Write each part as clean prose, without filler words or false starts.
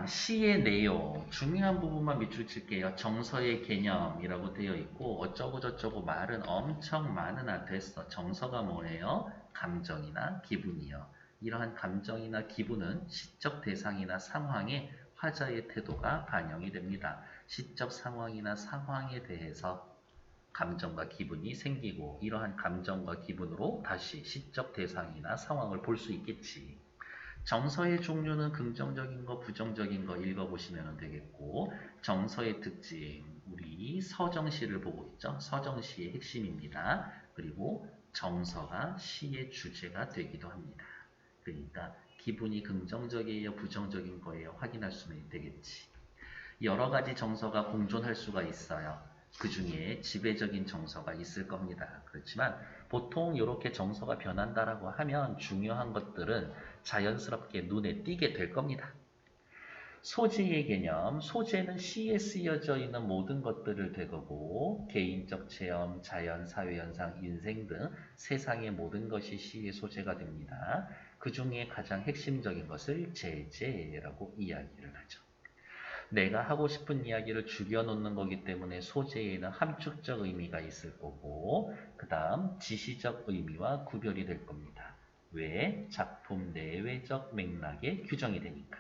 시의 내용, 중요한 부분만 밑줄 칠게요. 정서의 개념이라고 되어 있고 어쩌고 저쩌고 말은 엄청 많으나 됐어. 정서가 뭐예요? 감정이나 기분이요. 이러한 감정이나 기분은 시적 대상이나 상황에 화자의 태도가 반영이 됩니다. 시적 상황이나 상황에 대해서 감정과 기분이 생기고 이러한 감정과 기분으로 다시 시적 대상이나 상황을 볼 수 있겠지. 정서의 종류는 긍정적인 거, 부정적인 거 읽어보시면 되겠고, 정서의 특징, 우리 서정시를 보고 있죠. 서정시의 핵심입니다. 그리고 정서가 시의 주제가 되기도 합니다. 그러니까 기분이 긍정적이에요, 부정적인 거예요 확인할 수는 되겠지. 여러 가지 정서가 공존할 수가 있어요. 그 중에 지배적인 정서가 있을 겁니다. 그렇지만 보통 이렇게 정서가 변한다라고 하면 중요한 것들은 자연스럽게 눈에 띄게 될 겁니다. 소재의 개념, 소재는 시에 쓰여져 있는 모든 것들을 대거고 개인적 체험, 자연, 사회현상, 인생 등 세상의 모든 것이 시의 소재가 됩니다. 그 중에 가장 핵심적인 것을 제재라고 이야기를 하죠. 내가 하고 싶은 이야기를 죽여놓는 거기 때문에 소재에는 함축적 의미가 있을 거고 그 다음 지시적 의미와 구별이 될 겁니다. 왜? 작품 내외적 맥락에 규정이 되니까.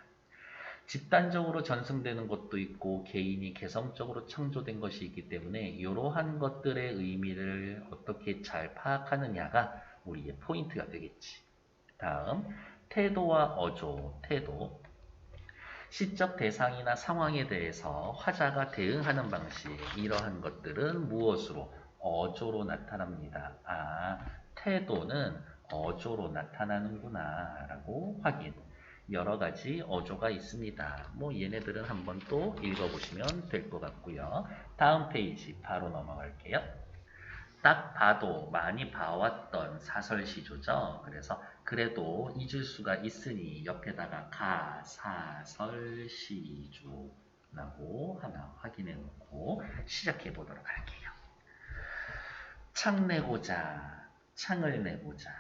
집단적으로 전승되는 것도 있고 개인이 개성적으로 창조된 것이 있기 때문에 이러한 것들의 의미를 어떻게 잘 파악하느냐가 우리의 포인트가 되겠지. 다음 태도와 어조, 태도. 시적 대상이나 상황에 대해서 화자가 대응하는 방식, 이러한 것들은 무엇으로? 어조로 나타납니다. 아, 태도는 어조로 나타나는구나 라고 확인. 여러 가지 어조가 있습니다. 뭐 얘네들은 한번 또 읽어보시면 될 것 같고요. 다음 페이지 바로 넘어갈게요. 딱 봐도 많이 봐왔던 사설시조죠. 그래서 그래도 잊을 수가 있으니 옆에다가 가사설시조라고 하나 확인해 놓고 시작해 보도록 할게요. 창내고자, 창을 내고자,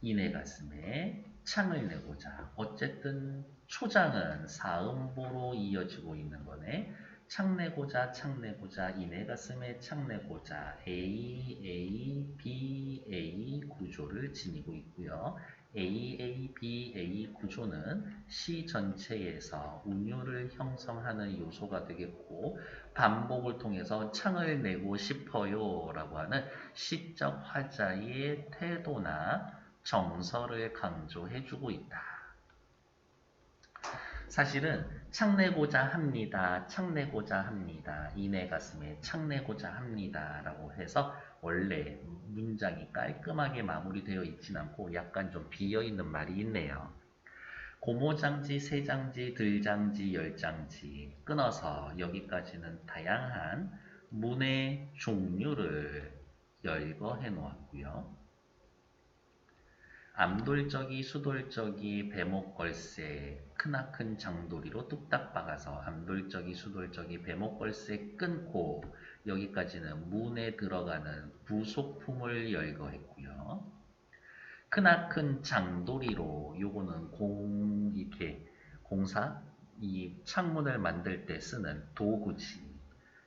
이내 가슴에 창을 내고자. 어쨌든 초장은 사음보로 이어지고 있는 거네. 창내고자, 창내고자, 이내 가슴에 창내고자. A, A, B, A 구조를 지니고 있고요. A, A, B, A 구조는 시 전체에서 운율을 형성하는 요소가 되겠고 반복을 통해서 창을 내고 싶어요 라고 하는 시적 화자의 태도나 정서를 강조해주고 있다. 사실은 창내고자 합니다. 창내고자 합니다. 이내 가슴에 창내고자 합니다. 라고 해서 원래 문장이 깔끔하게 마무리되어 있진 않고 약간 좀 비어있는 말이 있네요. 고모장지, 세장지, 들장지, 열장지 끊어서 여기까지는 다양한 문의 종류를 열거해 놓았고요. 암돌적이, 수돌적이, 배목걸쇠, 크나큰 장도리로 뚝딱 박아서 암돌적이, 수돌적이, 배목걸쇠 끊고 여기까지는 문에 들어가는 부속품을 열거했고요. 크나큰 장도리로 요거는 이렇게 공사, 이 창문을 만들 때 쓰는 도구지.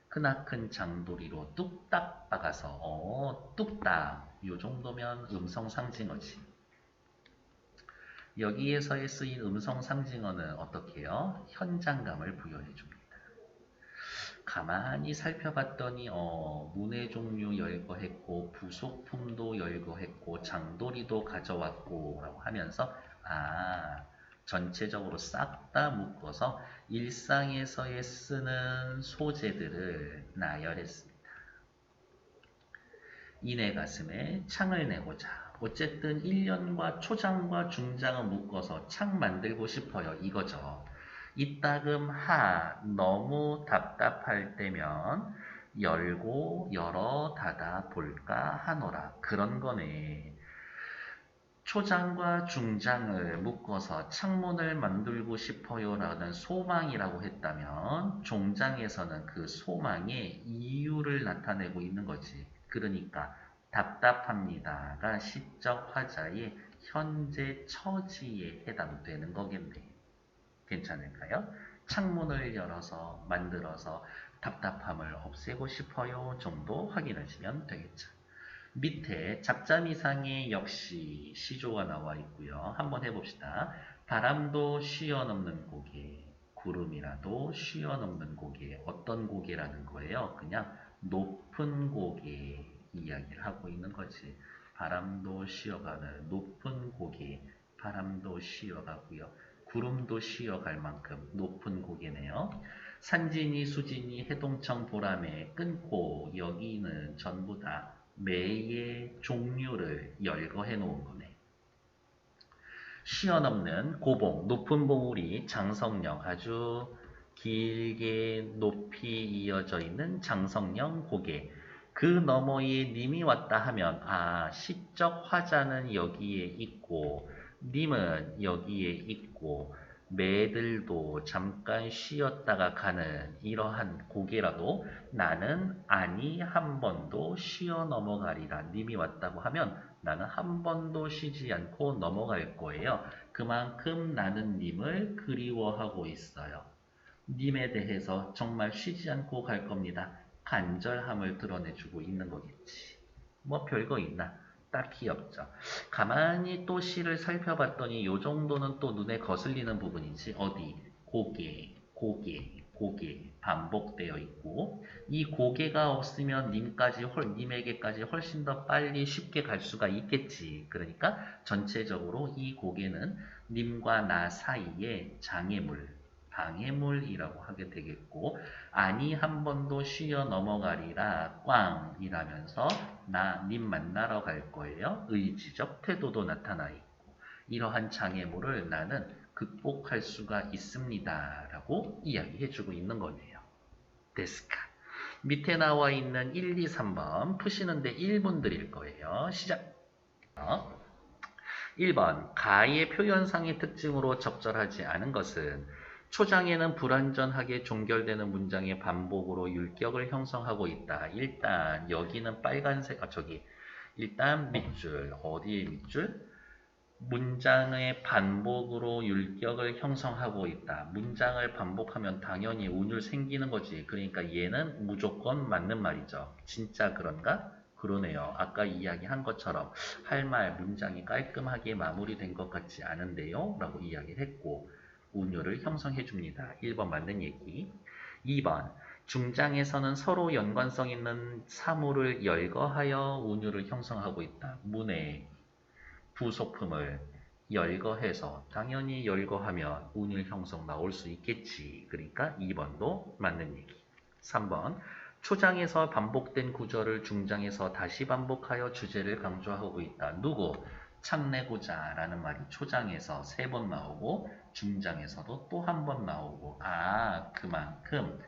크나큰 장도리로 뚝딱 박아서 뚝딱 요 정도면 음성 상징어지. 여기에서의 쓰인 음성 상징어는 어떻게 해요? 현장감을 부여해 줍니다. 가만히 살펴봤더니 문의 종류 열거했고 부속품도 열거했고 장도리도 가져왔고 라고 하면서 전체적으로 싹 다 묶어서 일상에서의 쓰는 소재들을 나열했습니다. 이내 가슴에 창을 내고자. 어쨌든 1년과 초장과 중장을 묶어서 창 만들고 싶어요. 이거죠. 이따금 너무 답답할 때면 열고 열어 닫아 볼까 하노라. 그런 거네. 초장과 중장을 묶어서 창문을 만들고 싶어요 라는 소망이라고 했다면 종장에서는 그 소망의 이유를 나타내고 있는 거지. 그러니까 답답합니다가 시적 화자의 현재 처지에 해당되는 거겠네. 괜찮을까요? 창문을 열어서 만들어서 답답함을 없애고 싶어요 정도 확인하시면 되겠죠. 밑에 잡자미상에 역시 시조가 나와 있고요. 한번 해봅시다. 바람도 쉬어 넘는 고개, 구름이라도 쉬어 넘는 고개. 어떤 고개라는 거예요? 그냥 높은 고개 이야기를 하고 있는 거지. 바람도 쉬어가는 높은 고개, 바람도 쉬어가고요. 구름도 쉬어갈 만큼 높은 고개네요. 산진이, 수진이, 해동청, 보람에 끊고 여기는 전부 다 매의 종류를 열거해 놓은 거네. 쉬어넘는 고봉, 높은 봉우리, 장성령, 아주 길게 높이 이어져 있는 장성령 고개. 그 너머에 님이 왔다 하면 시적 화자는 여기에 있고 님은 여기에 있고 매들도 잠깐 쉬었다가 가는 이러한 고개라도 나는 아니 한 번도 쉬어 넘어가리라. 님이 왔다고 하면 나는 한 번도 쉬지 않고 넘어갈 거예요. 그만큼 나는 님을 그리워하고 있어요. 님에 대해서 정말 쉬지 않고 갈 겁니다. 간절함을 드러내주고 있는 거겠지. 뭐 별거 있나? 딱히 없죠. 가만히 또 시를 살펴봤더니 요 정도는 또 눈에 거슬리는 부분이지. 어디? 고개, 고개, 고개 반복되어 있고 이 고개가 없으면 님에게까지 훨씬 더 빨리 쉽게 갈 수가 있겠지. 그러니까 전체적으로 이 고개는 님과 나 사이의 장애물, 방해물이라고 하게 되겠고 아니 한 번도 쉬어 넘어가리라 꽝이라면서 님 만나러 갈 거예요. 의지적 태도도 나타나 있고 이러한 장애물을 나는 극복할 수가 있습니다. 라고 이야기해주고 있는 거네요. 데스카. 밑에 나와 있는 1, 2, 3번 푸시는데 1분 드릴 거예요. 시작. 1번 가의 표현상의 특징으로 적절하지 않은 것은 초장에는 불완전하게 종결되는 문장의 반복으로 율격을 형성하고 있다. 일단 여기는 빨간색, 일단 밑줄, 어디에 밑줄? 문장의 반복으로 율격을 형성하고 있다. 문장을 반복하면 당연히 운율 생기는 거지. 그러니까 얘는 무조건 맞는 말이죠. 진짜 그런가? 그러네요. 아까 이야기한 것처럼 할 말, 문장이 깔끔하게 마무리된 것 같지 않은데요? 라고 이야기를 했고 운율을 형성해 줍니다. 1번 맞는 얘기. 2번 중장에서는 서로 연관성 있는 사물을 열거하여 운율을 형성하고 있다. 문의 부속품을 열거해서 당연히 열거하면 운율 형성 나올 수 있겠지. 그러니까 2번도 맞는 얘기. 3번 초장에서 반복된 구절을 중장에서 다시 반복하여 주제를 강조하고 있다. 누구? 창내고자 라는 말이 초장에서 3번 나오고 중장에서도 또 한 번 나오고 그만큼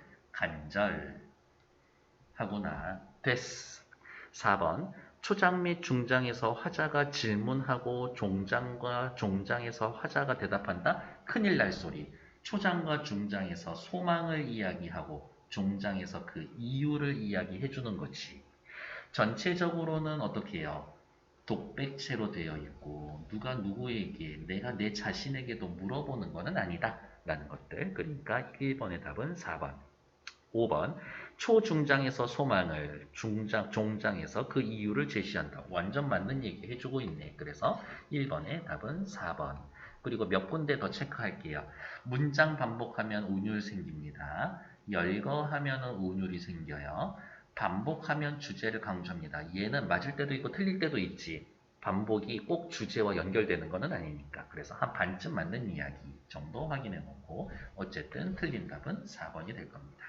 간절하구나. 됐어. 4번 초장 및 중장에서 화자가 질문하고 종장과 종장에서 화자가 대답한다. 큰일 날 소리. 초장과 중장에서 소망을 이야기하고 종장에서 그 이유를 이야기해 주는 거지. 전체적으로는 어떻게 해요? 독백체로 되어 있고 누가 누구에게 내가 내 자신에게도 물어보는 것은 아니다 라는 것들. 그러니까 1번의 답은 4번. 5번 초중장에서 소망을 종장에서 그 이유를 제시한다. 완전 맞는 얘기 해주고 있네. 그래서 1번의 답은 4번. 그리고 몇 군데 더 체크할게요. 문장 반복하면 운율 생깁니다. 열거하면 운율이 생겨요. 반복하면 주제를 강조합니다. 얘는 맞을 때도 있고 틀릴 때도 있지. 반복이 꼭 주제와 연결되는 것은 아니니까. 그래서 한 반쯤 맞는 이야기 정도 확인해 놓고 어쨌든 틀린 답은 4번이 될 겁니다.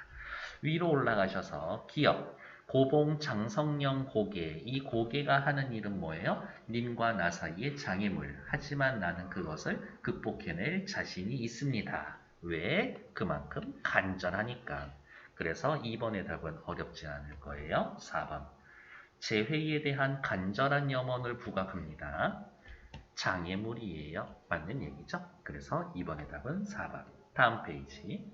위로 올라가셔서 기업, 고봉, 장성령, 고개. 이 고개가 하는 일은 뭐예요? 님과 나 사이의 장애물. 하지만 나는 그것을 극복해낼 자신이 있습니다. 왜? 그만큼 간절하니까. 그래서 2번의 답은 어렵지 않을 거예요. 4번. 재회에 대한 간절한 염원을 부각합니다. 장애물이에요. 맞는 얘기죠? 그래서 2번의 답은 4번. 다음 페이지.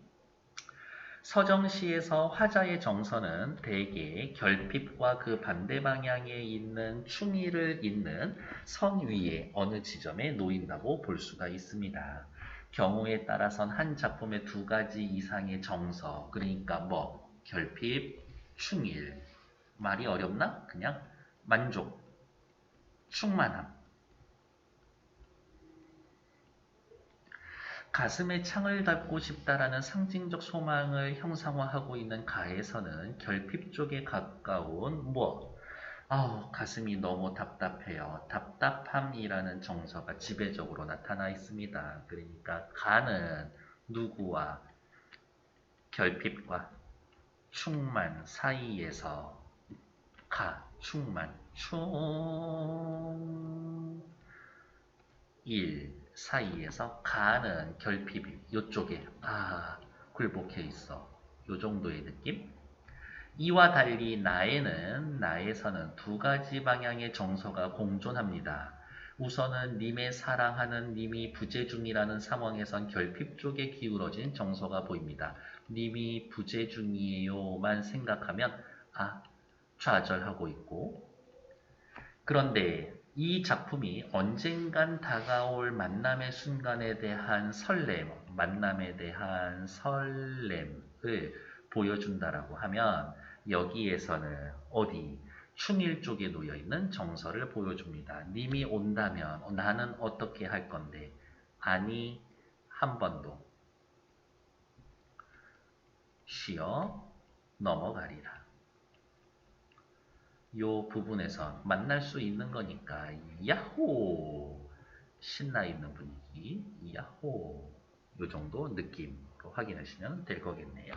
서정시에서 화자의 정서는 대개 결핍과 그 반대 방향에 있는 충의를 잇는 선 위에 어느 지점에 놓인다고 볼 수가 있습니다. 경우에 따라선 한 작품에 두 가지 이상의 정서, 그러니까 뭐 결핍, 충일. 말이 어렵나? 그냥 만족, 충만함. 가슴에 창을 닫고 싶다라는 상징적 소망을 형상화하고 있는 가에서는 결핍 쪽에 가까운 뭐 가슴이 너무 답답해요. 답답함이라는 정서가 지배적으로 나타나 있습니다. 그러니까 가는 누구와 결핍과 충만 사이에서 충만, 일 사이에서 가는 결핍이 요쪽에 굴복해 있어. 요 정도의 느낌? 이와 달리 나에서는 두 가지 방향의 정서가 공존합니다. 우선은 님의 사랑하는 님이 부재 중이라는 상황에선 결핍 쪽에 기울어진 정서가 보입니다. 님이 부재 중이에요만 생각하면 좌절하고 있고, 그런데 이 작품이 언젠간 다가올 만남의 순간에 대한 만남에 대한 설렘을 보여준다라고 하면 여기에서는 충일 쪽에 놓여있는 정서를 보여줍니다. 님이 온다면 나는 어떻게 할 건데? 아니, 한 번도 쉬어 넘어가리라. 요 부분에서 만날 수 있는 거니까 야호! 신나 있는 분위기 야호! 요 정도 느낌으로 확인하시면 될 거겠네요.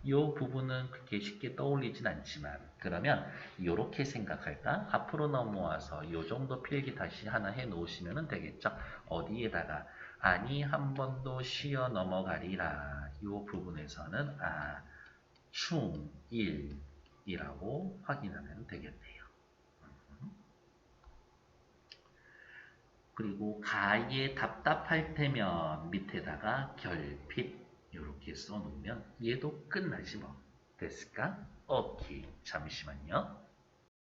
요 부분은 그렇게 쉽게 떠올리진 않지만 그러면 요렇게 생각할까? 앞으로 넘어와서 요 정도 필기 다시 하나 해 놓으시면 되겠죠. 어디에다가 아니 한 번도 쉬어 넘어가리라. 요 부분에서는 충일이라고 확인하면 되겠네요. 그리고 가에 답답할 때면 밑에다가 결핍 이렇게 써놓으면 얘도 끝나지 뭐. 됐을까? 오케이. 잠시만요.